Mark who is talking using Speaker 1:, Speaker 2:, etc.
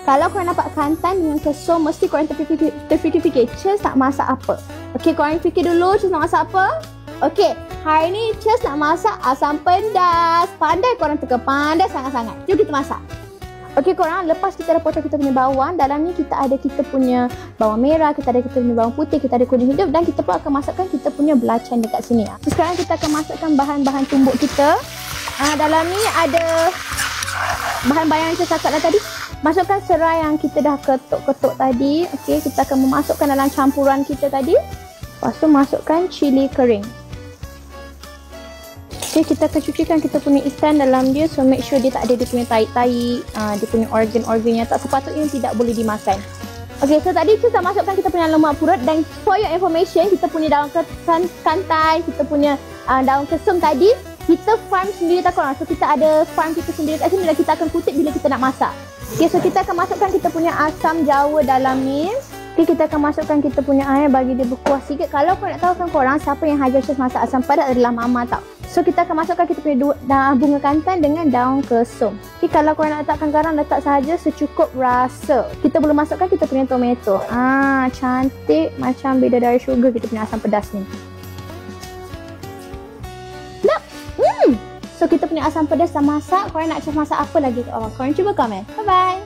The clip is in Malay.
Speaker 1: Kalau korang dapat kantan dengan kesum, mesti korang terfikir Cheers nak masak apa. Okay, korang fikir dulu Cheers nak masak apa. Okay, hari ni Cheers nak masak asam pedas. Pandai korang teka, pandai sangat-sangat. Jom kita masak. Okay korang, lepas kita dah potong kita punya bawang, dalam ni kita ada kita punya bawang merah, kita ada kita punya bawang putih, kita ada kuning hidup, dan kita pun akan masukkan kita punya belacan dekat sini. So, sekarang kita akan masukkan bahan-bahan tumbuk kita. Dalam ni ada bahan-bahan yang saya cakap dah tadi. Masukkan serai yang kita dah ketuk-ketuk tadi. Okay, kita akan memasukkan dalam campuran kita tadi. Lepas tu masukkan cili kering. Okay, kita akan cucikan kita punya ikan dalam dia. So make sure dia tak ada dia punya tahi-tahi, dia punya organ-organ yang tak sepatutnya tidak boleh dimakan. Okay, so tadi kita masukkan kita punya lemak purut. Dan for your information, kita punya daun kantai, kita punya daun kesum tadi, kita farm sendiri tak korang. So kita ada farm kita sendiri kat sini dan kita akan kutip bila kita nak masak. Okay, so kita akan masukkan kita punya asam jawa dalam ni. Okay, kita akan masukkan kita punya air bagi dia berkuah sikit. Kalau korang nak tahu kan korang, siapa yang hajar Cheers masak asam pedas adalah Mama tau. So kita akan masukkan kita punya bunga kantan dengan daun kesum. Okay, kalau korang nak letakkan garam, letak sahaja secukup rasa. Kita boleh masukkan kita punya tomato. Cantik macam bidadari sugar kita punya asam pedas ni. So kita punya asam pedas dah masak. Korang nak Cheers masak apa lagi kat bawah? Korang cuba komen. Bye bye.